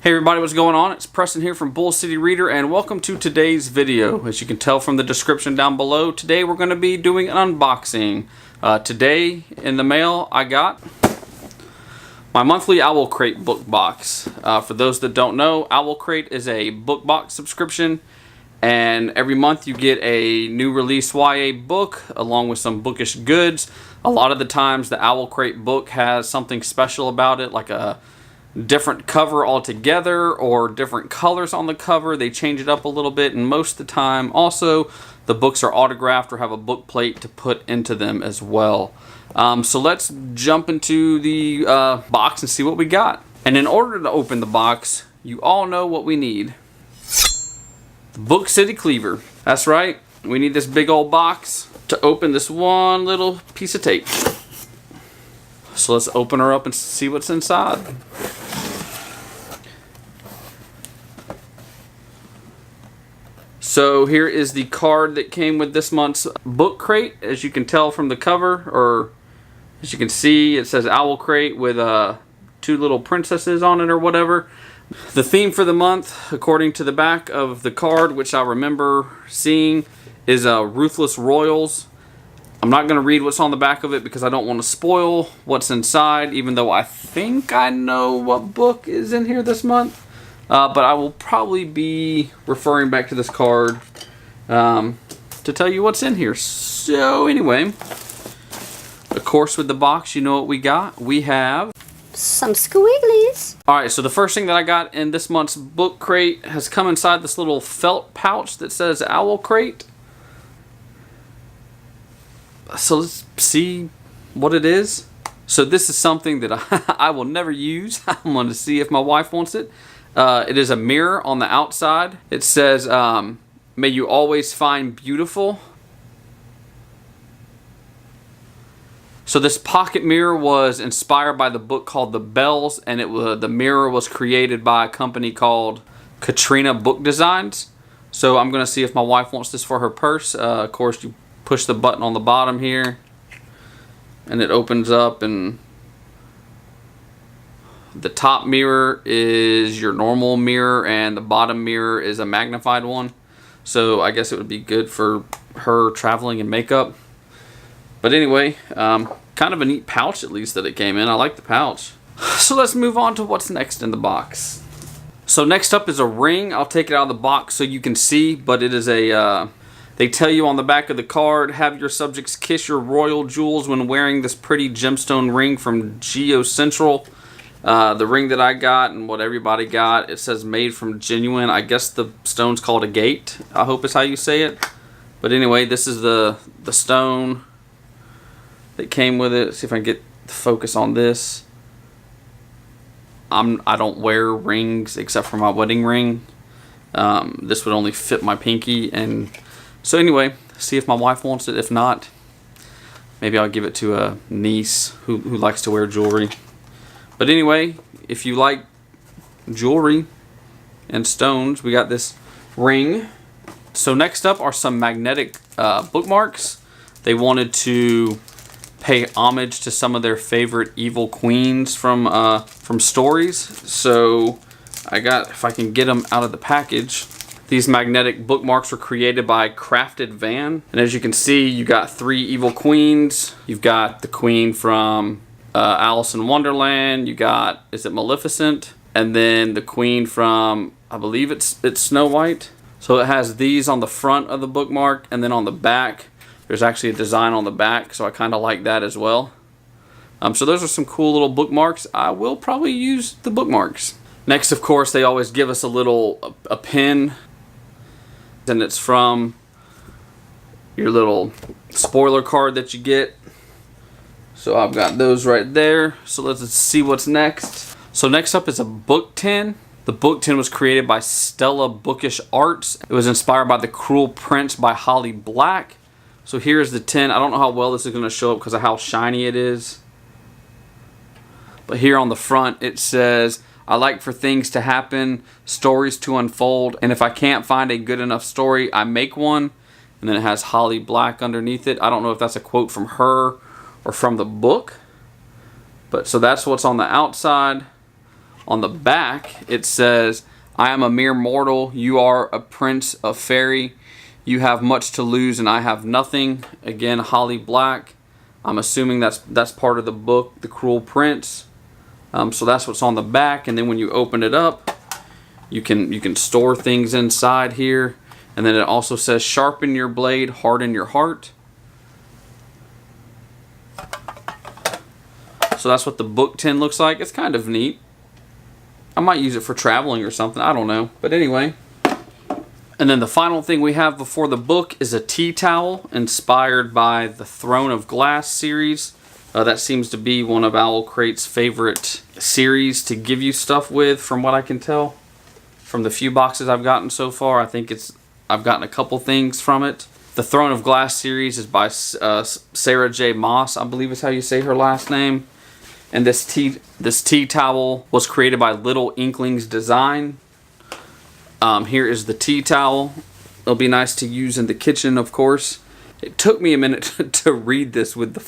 Hey everybody, what's going on? It's Preston here from Bull City Reader, and welcome to today's video. As you can tell from the description down below, today we're going to be doing an unboxing. Today in the mail I got my monthly OwlCrate book box. For those that don't know, OwlCrate is a book box subscription, and every month you get a new release YA book along with some bookish goods. A lot of the times the OwlCrate book has something special about it, like a different cover altogether or different colors on the cover. They change it up a little bit, and most of the time also the books are autographed or have a book plate to put into them as well. So let's jump into the box and see what we got. And in order to open the box, you all know what we need. The Book City Cleaver. That's right, we need this big old box to open this one little piece of tape. So let's open her up and see what's inside. So here is the card that came with this month's book crate. As you can tell from the cover, or as you can see, it says OwlCrate with two little princesses on it or whatever. The theme for the month, according to the back of the card, which I remember seeing, is Ruthless Royals. I'm not going to read what's on the back of it because I don't want to spoil what's inside, even though I think I know what book is in here this month. But I will probably be referring back to this card to tell you what's in here. So anyway, of course with the box, you know what we got. We have some squigglies. Alright, so the first thing that I got in this month's book crate has come inside this little felt pouch that says OwlCrate. So let's see what it is. So this is something that I will never use. I'm going to see if my wife wants it. It is a mirror on the outside. It says, may you always find beautiful. So this pocket mirror was inspired by the book called The Bells, and the mirror was created by a company called Katrina Book Designs. So I'm going to see if my wife wants this for her purse. Of course, you push the button on the bottom here, and it opens up, and the top mirror is your normal mirror and the bottom mirror is a magnified one. So I guess it would be good for her traveling in makeup. But anyway, kind of a neat pouch at least that it came in. I like the pouch. So let's move on to what's next in the box. So next up is a ring. I'll take it out of the box so you can see, but it is a they tell you on the back of the card, have your subjects kiss your royal jewels when wearing this pretty gemstone ring from Geo Central. The ring that I got and what everybody got, it says made from genuine. I guess the stone's called agate. I hope is how you say it. But anyway, this is the stone that came with it. Let's see if I can get the focus on this. I don't wear rings except for my wedding ring. This would only fit my pinky, and so anyway, see if my wife wants it. If not, maybe I'll give it to a niece who likes to wear jewelry. But anyway, if you like jewelry and stones, we got this ring. So next up are some magnetic bookmarks. They wanted to pay homage to some of their favorite evil queens from stories. So I got, if I can get them out of the package, these magnetic bookmarks were created by Crafted Van. And as you can see, you got 3 evil queens. You've got the queen from Alice in Wonderland. You got, is it Maleficent? And then the queen from, I believe it's Snow White. So it has these on the front of the bookmark, and then on the back there's actually a design on the back, so I kind of like that as well. So those are some cool little bookmarks. I will probably use the bookmarks. Next, of course, they always give us a pin, and it's from your little spoiler card that you get. So I've got those right there. So let's see what's next. So next up is a book tin. The book tin was created by Stella Bookish Arts. It was inspired by The Cruel Prince by Holly Black. So here's the tin. I don't know how well this is going to show up because of how shiny it is. But here on the front it says, I like for things to happen, stories to unfold, and if I can't find a good enough story, I make one. And then it has Holly Black underneath it. I don't know if that's a quote from her or from the book. But so that's what's on the outside. On the back, it says, I am a mere mortal. You are a prince of fairy. You have much to lose and I have nothing. Again, Holly Black. I'm assuming that's part of the book, The Cruel Prince. So that's what's on the back. And then when you open it up, you can store things inside here. And then it also says, sharpen your blade, harden your heart. So that's what the book tin looks like. It's kind of neat. I might use it for traveling or something. I don't know. But anyway. And then the final thing we have before the book is a tea towel inspired by the Throne of Glass series. That seems to be one of OwlCrate's favorite series to give you stuff with, from what I can tell. From the few boxes I've gotten so far, I think I've gotten a couple things from it. The Throne of Glass series is by Sarah J. Moss, I believe is how you say her last name. And this tea towel was created by Little Inklings Design. Here is the tea towel. It'll be nice to use in the kitchen, of course. It took me a minute to read this with the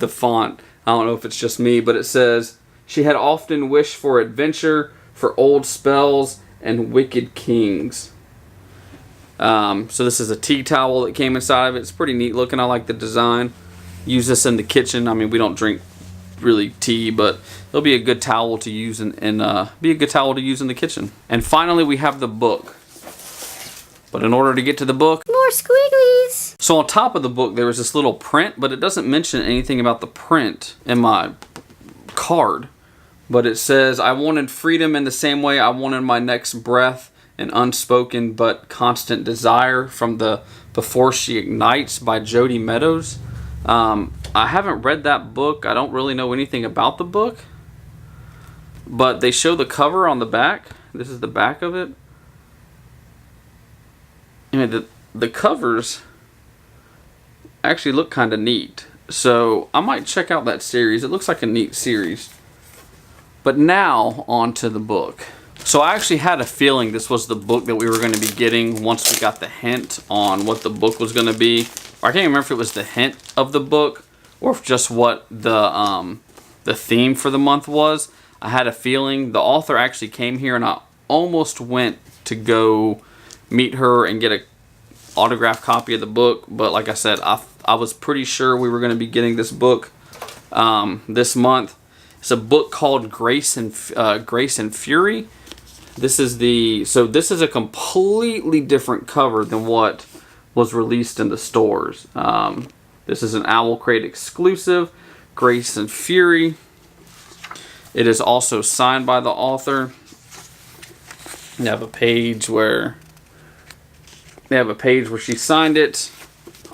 font. I don't know if it's just me, but it says, she had often wished for adventure, for old spells, and wicked kings. So this is a tea towel that came inside of it. It's pretty neat looking. I like the design. Use this in the kitchen. I mean, we don't drink really tea, but it'll be a good towel to use in the kitchen. And finally, we have the book. But in order to get to the book, more squigglies. So on top of the book, there is this little print, but it doesn't mention anything about the print in my card. But it says, I wanted freedom in the same way I wanted my next breath, an unspoken but constant desire, from the Before She Ignites by Jody Meadows. I haven't read that book. I don't really know anything about the book. But they show the cover on the back. This is the back of it. I mean, the covers actually look kind of neat. So I might check out that series. It looks like a neat series. But now, on to the book. So I actually had a feeling this was the book that we were going to be getting once we got the hint on what the book was going to be. Or I can't remember if it was the hint of the book or if just what the theme for the month was. I had a feeling. The author actually came here and I almost went to go meet her and get an autographed copy of the book. But like I said, I was pretty sure we were going to be getting this book this month. It's a book called Grace and Fury. This is a completely different cover than what was released in the stores. This is an OwlCrate exclusive, Grace and Fury. It is also signed by the author. You have a page where she signed it.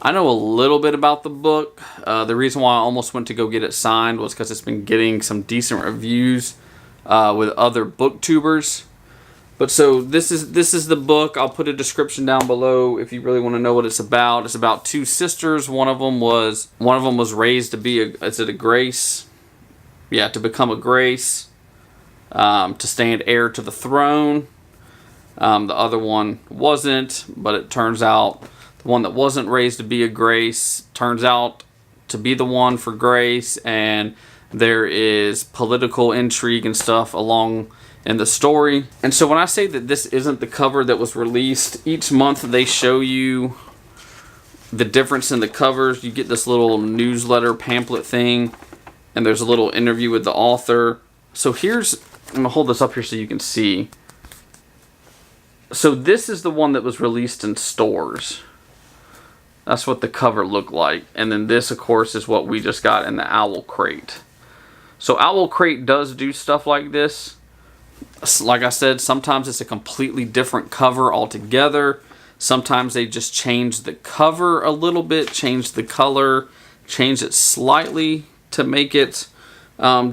I know a little bit about the book. The reason why I almost went to go get it signed was because it's been getting some decent reviews with other booktubers. But so this is the book. I'll put a description down below if you really want to know what it's about. It's about two sisters. One of them was raised to be a grace. Yeah, to become a grace. To stand heir to the throne. The other one wasn't, but it turns out the one that wasn't raised to be a grace turns out to be the one for grace, and there is political intrigue and stuff along in the story. And so when I say that this isn't the cover that was released, each month they show you the difference in the covers. You get this little newsletter pamphlet thing, and there's a little interview with the author. So I'm going to hold this up here so you can see. So this is the one that was released in stores. That's what the cover looked like. And then this, of course, is what we just got in the OwlCrate. So OwlCrate does do stuff like this. Like I said, sometimes it's a completely different cover altogether. Sometimes they just change the cover a little bit, change the color, change it slightly to make it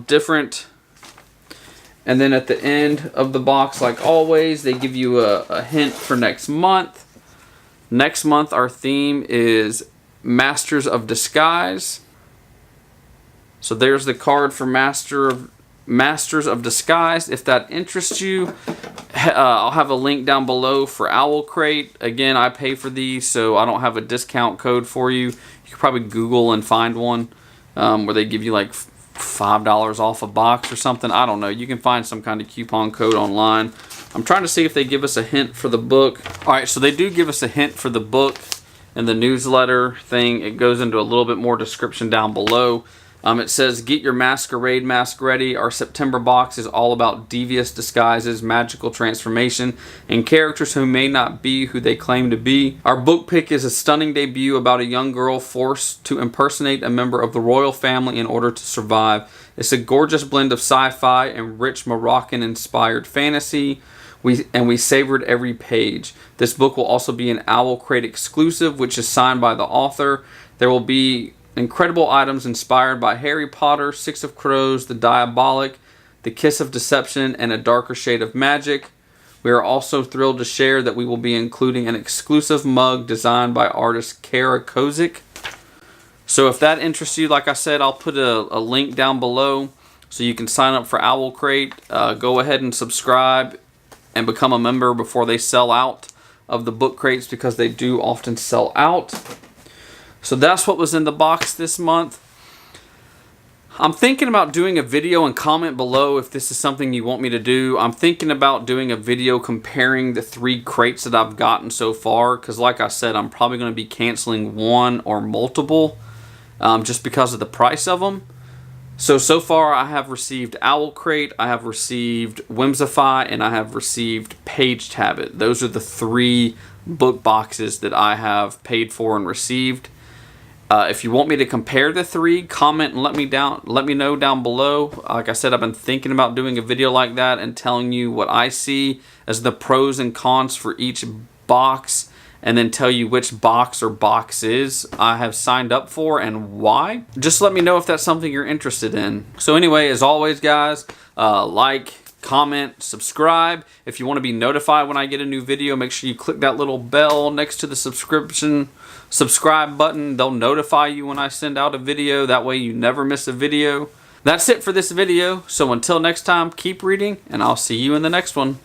different. And then at the end of the box, like always, they give you a hint for next month. Next month, our theme is Masters of Disguise. So there's the card for Masters of Disguise. If that interests you, I'll have a link down below for OwlCrate. Again, I pay for these, so I don't have a discount code for you. You can probably Google and find one where they give you like $5 off a box or something. I don't know. You can find some kind of coupon code online. I'm trying to see if they give us a hint for the book. All right, so they do give us a hint for the book in the newsletter thing. It goes into a little bit more description down below. It says, get your masquerade mask ready. Our September box is all about devious disguises, magical transformation, and characters who may not be who they claim to be. Our book pick is a stunning debut about a young girl forced to impersonate a member of the royal family in order to survive. It's a gorgeous blend of sci-fi and rich Moroccan-inspired fantasy. We savored every page. This book will also be an OwlCrate exclusive, which is signed by the author. There will be incredible items inspired by Harry Potter, Six of Crows, The Diabolic, The Kiss of Deception, and A Darker Shade of Magic. We are also thrilled to share that we will be including an exclusive mug designed by artist Kara Kozik. So if that interests you, like I said, I'll put a link down below so you can sign up for OwlCrate. Go ahead and subscribe and become a member before they sell out of the book crates, because they do often sell out. So that's what was in the box this month. I'm thinking about doing a video, and comment below if this is something you want me to do. I'm thinking about doing a video comparing the 3 crates that I've gotten so far, because like I said, I'm probably going to be canceling one or multiple just because of the price of them. So far I have received OwlCrate, I have received Whimsify, and I have received Page Tablet. Those are the 3 book boxes that I have paid for and received. If you want me to compare the 3, comment and let me know down below. Like I said, I've been thinking about doing a video like that and telling you what I see as the pros and cons for each box, and then tell you which box or boxes I have signed up for and why. Just let me know if that's something you're interested in. So anyway, as always guys, like, comment, subscribe. If you want to be notified when I get a new video, make sure you click that little bell next to the subscribe button. They'll notify you when I send out a video. That way you never miss a video. That's it for this video. So until next time, keep reading, and I'll see you in the next one.